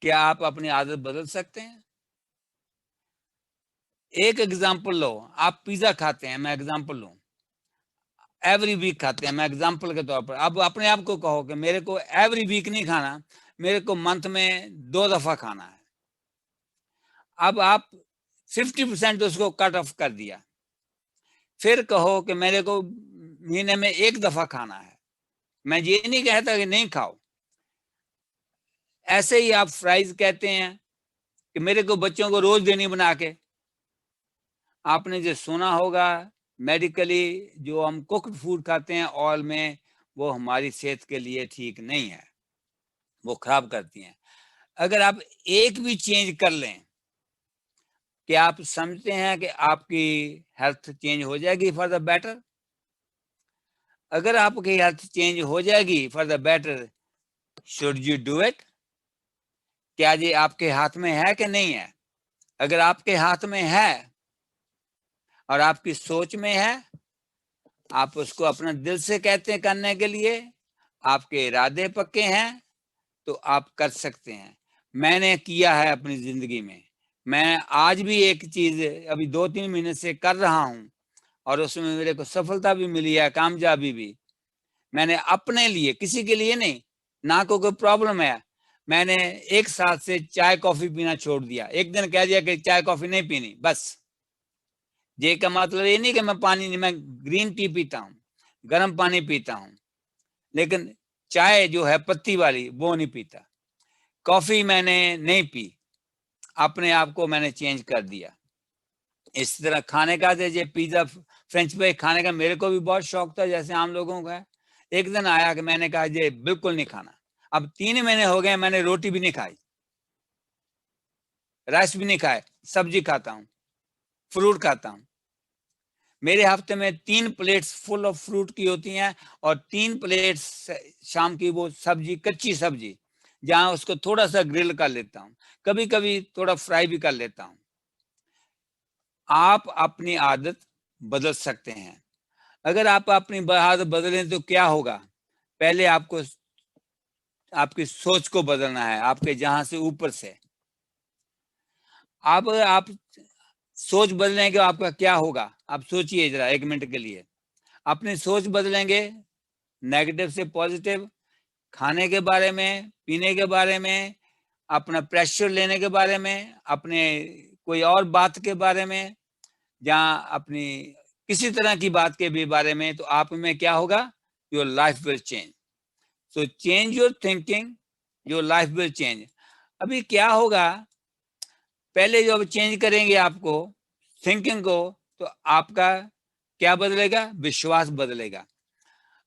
क्या आप अपनी आदत बदल सकते हैं? एक एग्जाम्पल लो, आप पिज्जा खाते हैं, मैं एग्जाम्पल लूं, एवरी वीक खाते हैं, मैं एग्जाम्पल के तौर पर। अब अपने आप को कहो कि मेरे को एवरी वीक नहीं खाना, मेरे को मंथ में 2 दफा खाना है। अब आप 50% उसको कट ऑफ कर दिया। फिर कहो कि मेरे को महीने में 1 दफा खाना है। मैं ये नहीं कहता कि नहीं खाओ। ऐसे ही आप फ्राइज कहते हैं कि मेरे को बच्चों को रोज देनी बना के। आपने जो सुना होगा मेडिकली, जो हम कुक्ड फूड खाते हैं ऑयल में, वो हमारी सेहत के लिए ठीक नहीं है, वो खराब करती हैं। अगर आप एक भी चेंज कर लें, कि आप समझते हैं कि आपकी हेल्थ चेंज हो जाएगी फॉर द बेटर? अगर आपकी हेल्थ चेंज हो जाएगी for the better, should you do it? क्या ये आपके हाथ में है कि नहीं है? अगर आपके हाथ में है और आपकी सोच में है, आप उसको अपने दिल से कहते हैं करने के लिए, आपके इरादे पक्के हैं, तो आप कर सकते हैं। मैंने किया है अपनी जिंदगी में। मैं आज भी एक चीज अभी 2-3 महीने से कर रहा हूं और उसमें मेरे को सफलता भी मिली है, कामयाबी भी। मैंने अपने लिए, किसी के लिए नहीं, ना को कोई प्रॉब्लम है, मैंने 1 साल से चाय कॉफी पीना छोड़ दिया। एक दिन कह दिया कि चाय कॉफी नहीं पीनी, बस। ये का मतलब ये नहीं कि मैं पानी नहीं, मैं ग्रीन टी पीता हूँ, गर्म पानी पीता हूँ, लेकिन चाय जो है पत्ती वाली वो नहीं पीता। कॉफी मैंने नहीं पी, अपने आप को मैंने चेंज कर दिया। इस तरह खाने का, जैसे पिज्जा फ्रेंच फ्राई खाने का मेरे को भी बहुत शौक था, जैसे आम लोगों का है। एक दिन आया कि मैंने कहा ये बिल्कुल नहीं खाना। अब 3 महीने हो गए, मैंने रोटी भी नहीं खाई, राइस भी नहीं खाए, सब्जी खाता हूँ, फ्रूट खाता हूँ। मेरे हफ्ते में 3 प्लेट्स फुल ऑफ फ्रूट की होती हैं और 3 प्लेट्स शाम की वो सब्जी, कच्ची सब्जी, जहां उसको थोड़ा सा ग्रिल कर लेता हूँ, कभी कभी थोड़ा फ्राई भी कर लेता हूँ। आप अपनी आदत बदल सकते हैं। अगर आप अपनी आदत बदलें तो क्या होगा? पहले आपको आपकी सोच को बदलना है, आपके जहां से ऊपर से। आप सोच बदलेंगे, आपका क्या होगा? आप सोचिए जरा 1 मिनट के लिए। अपनी सोच बदलेंगे नेगेटिव से पॉजिटिव, खाने के बारे में, पीने के बारे में, अपना प्रेशर लेने के बारे में, अपने कोई और बात के बारे में, जहां अपनी किसी तरह की बात के भी बारे में, तो आप में क्या होगा? Your life will change. So change your thinking, your life will change. अभी क्या होगा, पहले जब चेंज करेंगे आपको थिंकिंग को, तो आपका क्या बदलेगा? विश्वास बदलेगा।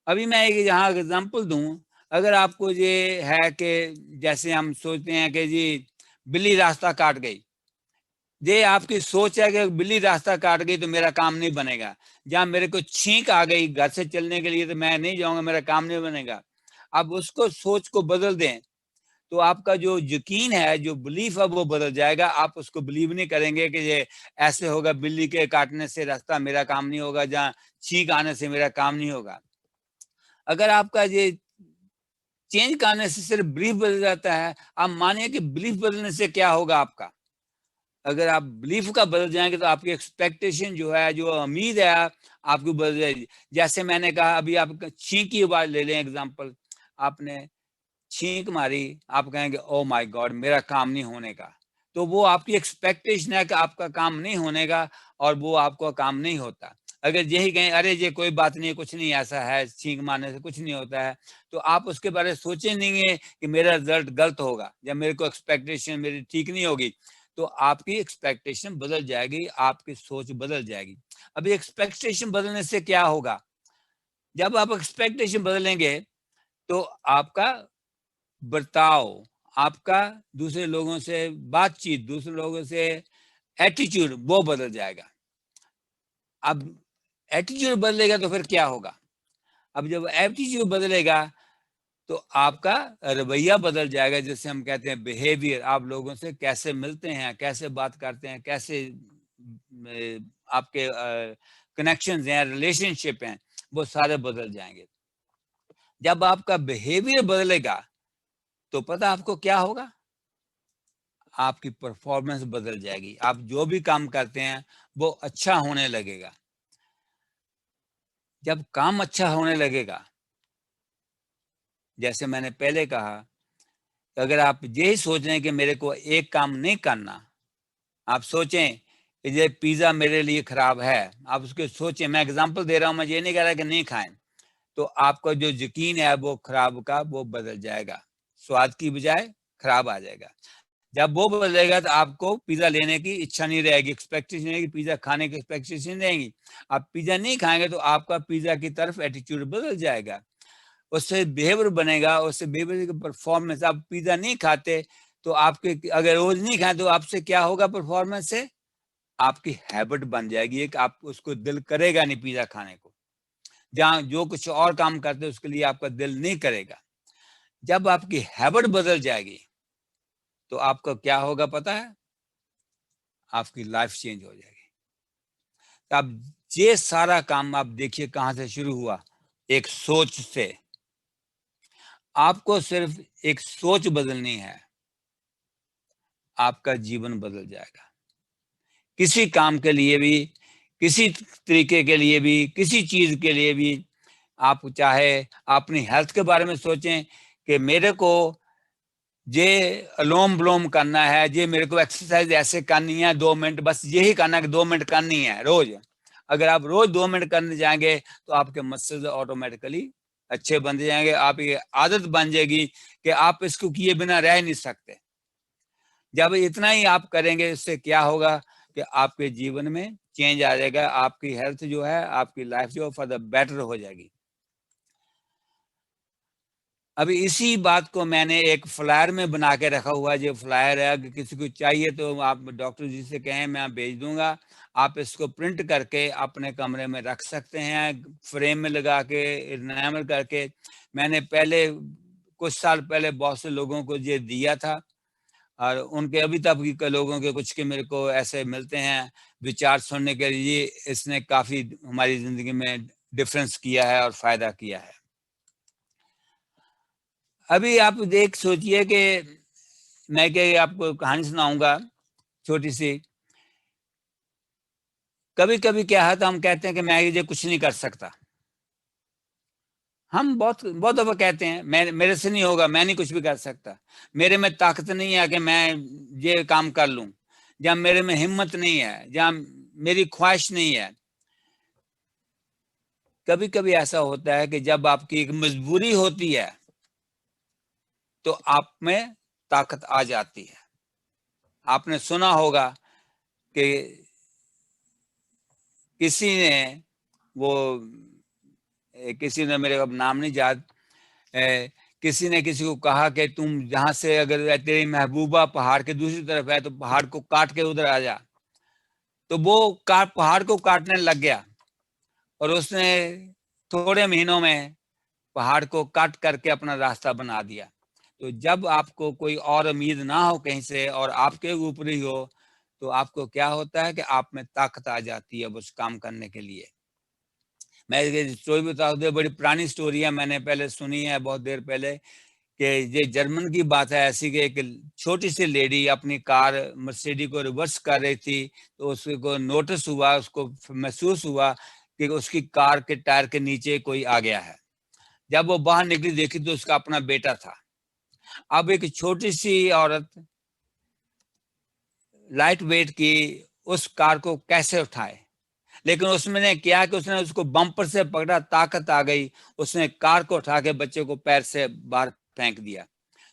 अभी मैं एक यहाँ एग्जांपल दूं, अगर आपको ये है कि जैसे हम सोचते हैं कि जी बिल्ली रास्ता काट गई, ये आपकी सोच है कि बिल्ली रास्ता काट गई तो मेरा काम नहीं बनेगा, जहां मेरे को छींक आ गई घर से चलने के लिए तो मैं नहीं जाऊंगा, मेरा काम नहीं बनेगा। अब उसको सोच को बदल दें तो आपका जो यकीन है, जो बिलीफ है, वो बदल जाएगा। आप उसको बिलीव नहीं करेंगे कि ये ऐसे होगा, बिल्ली के काटने से रास्ता मेरा काम नहीं होगा, जहाँ छींक आने से मेरा काम नहीं होगा। अगर आपका ये चेंज करने से सिर्फ बिलीफ बदल जाता है, आप मानिए कि बिलीफ बदलने से क्या होगा आपका, अगर आप बिलीफ का बदल जाएंगे तो आपकी एक्सपेक्टेशन जो है, जो उम्मीद है आपकी बदल जाएगी। जैसे मैंने कहा, अभी आप छींक की बात ले लें एग्जांपल, आपने छींक मारी, आप कहेंगे ओ माय गॉड मेरा काम नहीं होने का, तो वो आपकी एक्सपेक्टेशन है कि आपका काम नहीं होने का, और वो आपका काम नहीं होता। अगर यही कहें अरे ये कोई बात नहीं, कुछ नहीं ऐसा है, छींक मारने से कुछ नहीं होता है, तो आप उसके बारे में सोचे नहीं कि मेरा रिजल्ट गलत होगा या मेरे को एक्सपेक्टेशन मेरी ठीक नहीं होगी, तो आपकी एक्सपेक्टेशन बदल जाएगी, आपकी सोच बदल जाएगी। अभी एक्सपेक्टेशन बदलने से क्या होगा, जब आप एक्सपेक्टेशन बदलेंगे तो आपका बर्ताव, आपका दूसरे लोगों से बातचीत, दूसरे लोगों से एटीट्यूड, वो बदल जाएगा। अब एटीट्यूड बदलेगा तो फिर क्या होगा, अब जब एटीट्यूड बदलेगा तो आपका रवैया बदल जाएगा, जिससे हम कहते हैं बिहेवियर। आप लोगों से कैसे मिलते हैं, कैसे बात करते हैं, कैसे आपके कनेक्शंस हैं, रिलेशनशिप हैं, वो सारे बदल जाएंगे। जब आपका बिहेवियर बदलेगा तो पता आपको क्या होगा, आपकी परफॉर्मेंस बदल जाएगी। आप जो भी काम करते हैं वो अच्छा होने लगेगा। जब काम अच्छा होने लगेगा, जैसे मैंने पहले कहा, अगर आप यही सोच रहे हैं कि मेरे को एक काम नहीं करना, आप सोचें कि ये पिज्जा मेरे लिए खराब है, आप उसको सोचें, मैं एग्जांपल दे रहा हूं, मैं ये नहीं कह रहा कि नहीं खाएं, तो आपका जो यकीन है वो खराब का वो बदल जाएगा, स्वाद की बजाय खराब आ जाएगा। जब वो बदलेगा तो आपको पिज्जा लेने की इच्छा नहीं रहेगी, एक्सपेक्टेशन रहेगी, पिज्जा खाने की एक्सपेक्टेशन रहेगी। आप पिज्जा नहीं खाएंगे तो आपका पिज्जा की तरफ एटीट्यूड बदल जाएगा, उससे बिहेवियर बनेगा, उससे बिहेवियर की परफॉर्मेंस। आप पिज्जा नहीं खाते तो आपके, अगर रोज नहीं खाए तो आपसे क्या होगा परफॉर्मेंस से, आपकी हैबिट बन जाएगी एक, आप उसको दिल करेगा नहीं पिज्जा खाने को, जहाँ जो कुछ और काम करते उसके लिए आपका दिल नहीं करेगा। जब आपकी हैबिट बदल जाएगी तो आपका क्या होगा पता है, आपकी लाइफ चेंज हो जाएगी। तो अब ये सारा काम आप देखिए कहां से शुरू हुआ, एक सोच से। आपको सिर्फ एक सोच बदलनी है, आपका जीवन बदल जाएगा। किसी काम के लिए भी, किसी तरीके के लिए भी, किसी चीज के लिए भी, आप चाहे अपनी हेल्थ के बारे में सोचें कि मेरे को ये अलोम विलोम करना है, ये मेरे को एक्सरसाइज ऐसे करनी है 2 मिनट, बस यही करना है कि 2 मिनट करनी है रोज। अगर आप रोज 2 मिनट करने जाएंगे तो आपके मसल्स ऑटोमेटिकली अच्छे बन जाएंगे, आप ये आदत बन जाएगी कि आप इसको किए बिना रह नहीं सकते। जब इतना ही आप करेंगे, इससे क्या होगा कि आपके जीवन में चेंज आ जाएगा, आपकी हेल्थ जो है, आपकी लाइफ जो फॉर द बेटर हो जाएगी। अभी इसी बात को मैंने एक फ्लायर में बना के रखा हुआ है, जो फ्लायर है, अगर किसी को चाहिए तो आप डॉक्टर जी से कहें, मैं भेज दूंगा। आप इसको प्रिंट करके अपने कमरे में रख सकते हैं, फ्रेम में लगा के, इनामल करके। मैंने पहले कुछ साल पहले बहुत से लोगों को ये दिया था, और उनके अभी तक के लोगों के कुछ के मेरे को ऐसे मिलते हैं विचार सुनने के लिए। इसने काफी हमारी जिंदगी में डिफरेंस किया है और फायदा किया है। अभी आप देख सोचिए कि मैं क्या आपको कहानी सुनाऊंगा छोटी सी। कभी कभी क्या है, तो हम कहते हैं कि मैं ये कुछ नहीं कर सकता। हम बहुत बहुत दफा कहते हैं मैं, मेरे से नहीं होगा, मैं नहीं कुछ भी कर सकता, मेरे में ताकत नहीं है कि मैं ये काम कर लूं, जहाँ मेरे में हिम्मत नहीं है, जहाँ मेरी ख्वाहिश नहीं है। कभी कभी ऐसा होता है कि जब आपकी एक मजबूरी होती है तो आप में ताकत आ जाती है। आपने सुना होगा कि किसी ने मेरे अब नाम नहीं याद, किसी ने किसी को कहा कि तुम जहां से, अगर तेरी महबूबा पहाड़ के दूसरी तरफ है तो पहाड़ को काट के उधर आ जा। तो वो पहाड़ को काटने लग गया, और उसने थोड़े महीनों में पहाड़ को काट करके अपना रास्ता बना दिया। तो जब आपको कोई और उम्मीद ना हो कहीं से और आपके ऊपर ही हो, तो आपको क्या होता है कि आप में ताकत आ जाती है उस काम करने के लिए। मैं ये स्टोरी बता दूं, बड़ी पुरानी स्टोरी है, मैंने पहले सुनी है बहुत देर पहले, कि ये जर्मन की बात है ऐसी कि एक छोटी सी लेडी अपनी कार मर्सिडीज को रिवर्स कर रही थी, तो उसको नोटिस हुआ, उसको महसूस हुआ कि उसकी कार के टायर के नीचे कोई आ गया है। जब वो बाहर निकली, देखी तो उसका अपना बेटा था। अब एक छोटी सी औरत लाइट वेट की उस कार को कैसे उठाए, लेकिन उसमें ने क्या कि उसने उसको बम्पर से पकड़ा, ताकत आ गई, उसने कार को उठा के बच्चे को पैर से बाहर फेंक दिया।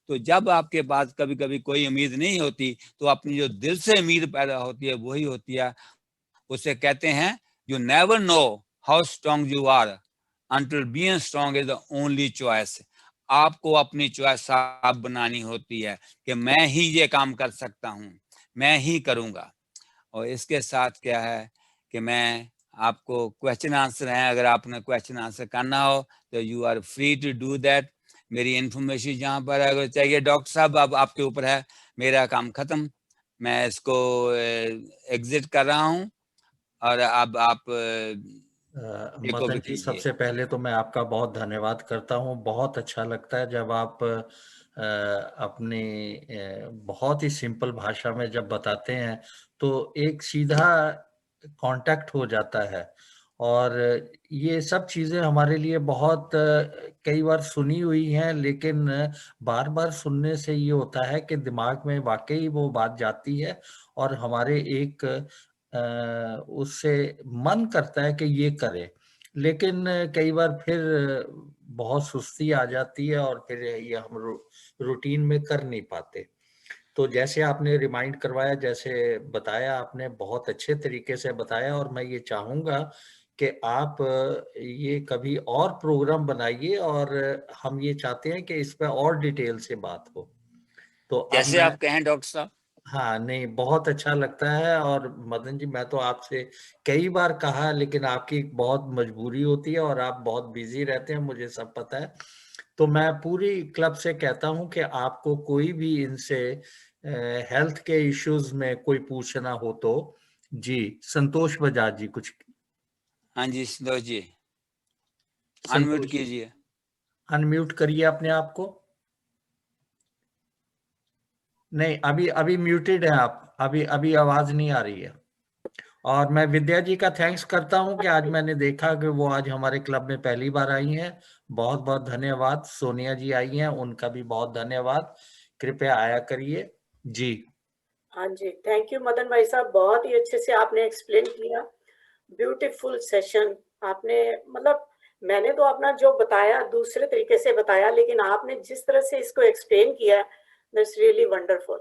तो जब आपके पास कभी कभी कोई उम्मीद नहीं होती, तो अपनी जो दिल से उम्मीद पैदा होती है वही होती है। उसे कहते हैं you never know how strong you are until being strong is the only choice। आपको अपनी चॉइस आप बनानी होती है कि मैं ही ये काम कर सकता हूँ, मैं ही करूँगा। और इसके साथ क्या है कि मैं आपको क्वेश्चन आंसर है, अगर आपने क्वेश्चन आंसर करना हो तो you are free to do that. मेरी इन्फॉर्मेशन जहाँ पर है, अगर चाहिए डॉक्टर साहब, अब आपके ऊपर है, मेरा काम खत्म, मैं इसको एग्जिट कर रहा हूँ और अब आप टेक ओवर मदन जी, कीजिए। सबसे पहले तो मैं आपका बहुत धन्यवाद करता हूँ। बहुत अच्छा लगता है जब आप अपनी बहुत ही सिंपल भाषा में जब बताते हैं, तो एक सीधा कांटेक्ट हो जाता है। और ये सब चीज़ें हमारे लिए बहुत कई बार सुनी हुई हैं, लेकिन बार-बार सुनने से ये होता है कि दिमाग में वाक़ई वो बात जाती है और हमारे एक उससे मन करता है कि ये करें। लेकिन कई बार फिर बहुत सुस्ती आ जाती है और फिर ये हम रूटीन में कर नहीं पाते। तो जैसे आपने रिमाइंड करवाया, जैसे बताया आपने, बहुत अच्छे तरीके से बताया और मैं ये चाहूँगा कि आप ये कभी और प्रोग्राम बनाइए और हम ये चाहते हैं कि इस पे और डिटेल से बात हो। तो अब जैसे मैं आप कहें डॉक्टर साहब। हाँ, नहीं, बहुत अच्छा लगता है। और मदन जी, मैं तो आपसे कई बार कहा, लेकिन आपकी एक बहुत मजबूरी होती है और आप बहुत बिज़ी रहते हैं, मुझे सब पता है। तो मैं पूरी क्लब से कहता हूँ कि आपको कोई भी इनसे हेल्थ के इश्यूज़ में कोई पूछना हो तो जी, संतोष बजाज जी कुछ। हाँ जी संतोष जी, अनम्यूट संतोष जी, कीजिए। अनम्यूट करिए अपने आप को। नहीं, अभी अभी म्यूटेड हैं आप, अभी अभी आवाज़ नहीं आ रही है। और मैं विद्या जी का थैंक्स करता हूँ कि आज मैंने देखा कि वो आज हमारे क्लब में पहली बार आई हैं। बहुत-बहुत धन्यवाद। सोनिया जी आई हैं, उनका भी बहुत धन्यवाद। कृपया आया करिए। जी। हाँ जी, थैंक यू मदन भाई साहब, बहुत ही अच्छे से आपने एक्सप्लेन किया। ब्यूटीफुल सेशन आपने, मतलब मैंने तो अपना जो बताया दूसरे तरीके से बताया, लेकिन आपने जिस तरह से इसको एक्सप्लेन किया, that's really wonderful.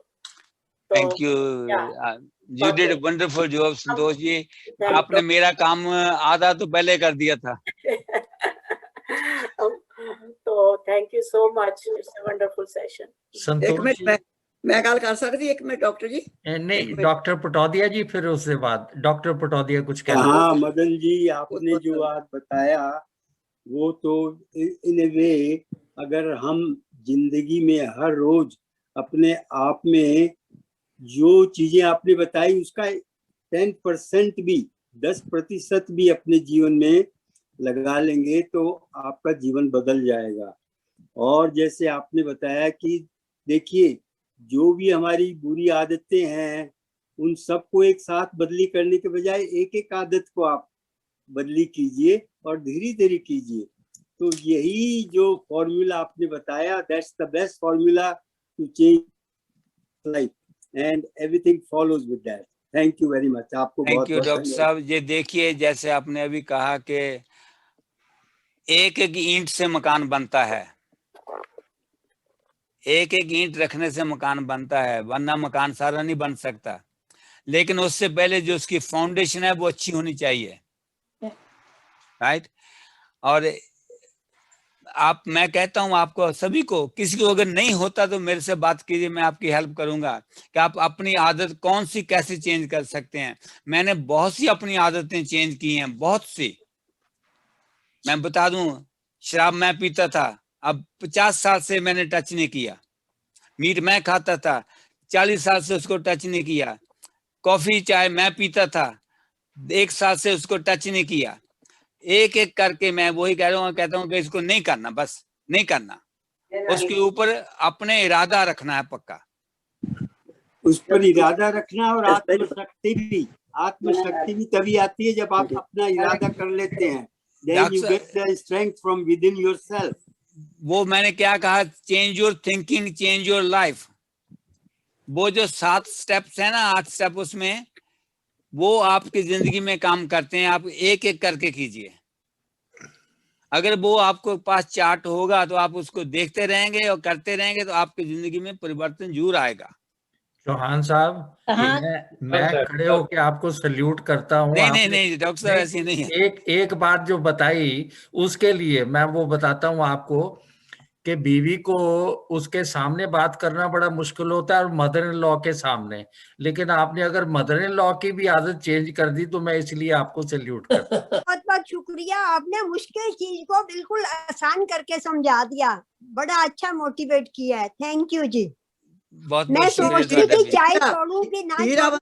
Thank you, you did वाकई wonderful job Santosh ji. Thank आपने मेरा काम आधा तो पहले कर दिया था। तो thank you so much, it's a wonderful session. एक संतोष मिनट, जी, मैं गल कर सकती, एक मिनट डॉक्टर जी। नहीं, डॉक्टर पटौदिया जी, फिर उसके बाद डॉक्टर पटौदिया कुछ कहना। हाँ मदन जी, आपने जो आज बताया वो तो इन ए वे, अगर हम जिंदगी में हर रोज अपने आप में जो चीजें आपने बताई उसका 10% भी, 10% भी अपने जीवन में लगा लेंगे तो आपका जीवन बदल जाएगा। और जैसे आपने बताया कि देखिए, जो भी हमारी बुरी आदतें हैं उन सबको एक साथ बदली करने के बजाय एक एक आदत को आप बदली कीजिए और धीरे धीरे कीजिए। तो यही जो फॉर्मूला आपने बताया, that's the best formula to change life and everything follows with that. Thank you very much. आपको थैंक बहुत यू बहुत डॉक्टर साहब। ये देखिए, जैसे आपने अभी कहा कि एक एक ईंट से मकान बनता है, एक एक ईंट रखने से मकान बनता है, वरना मकान सारा नहीं बन सकता। लेकिन उससे पहले जो उसकी फाउंडेशन है वो अच्छी होनी चाहिए, राइट। और मैं कहता हूं आपको सभी को, किसी को अगर नहीं होता तो मेरे से बात कीजिए, मैं आपकी हेल्प करूंगा कि आप अपनी आदत कौन सी कैसे चेंज कर सकते हैं। मैंने बहुत सी अपनी आदतें चेंज की हैं, बहुत सी। मैं बता दूं, शराब मैं पीता था, अब 50 साल से मैंने टच नहीं किया। मीट मैं खाता था, 40 साल से उसको टच नहीं किया। कॉफी चाय मैं पीता था, 1 साल से उसको टच नहीं किया। एक एक करके मैं वही कह रहा हूँ, कहता हूँ कि इसको नहीं करना, बस नहीं करना। उसके ऊपर अपने इरादा रखना है पक्का। उस पर इरादा रखना, और आत्मशक्ति भी तभी आती है जब आप अपना इरादा कर लेते हैं। Then you get the strength from within yourself. वो मैंने क्या कहा, change your thinking change your life. वो जो 7 स्टेप्स है ना, 8 स्टेप, उसमें वो आपकी जिंदगी में काम करते हैं। आप एक एक करके कीजिए। अगर वो आपको पास चार्ट होगा तो आप उसको देखते रहेंगे और करते रहेंगे तो आपकी जिंदगी में परिवर्तन जरूर आएगा। चौहान साहब, मैं खड़े होकर आपको सल्यूट करता हूँ। नहीं डॉक्टर साहब ऐसी नहीं है। एक बात जो बताई उसके लिए मैं वो बताता हूँ आपको कि बीवी को उसके सामने बात करना बड़ा मुश्किल होता है और मदर इन लॉ के सामने, लेकिन आपने अगर मदर इन लॉ की भी आदत चेंज कर दी तो मैं इसलिए आपको सल्यूट करता हूँ। बहुत बहुत शुक्रिया, आपने मुश्किल चीज को बिल्कुल आसान करके समझा दिया, बड़ा अच्छा मोटिवेट किया है। थैंक यू जी। बहुत मैं सोचती थी चाय छोड़ूं कि ना छोड़ूं।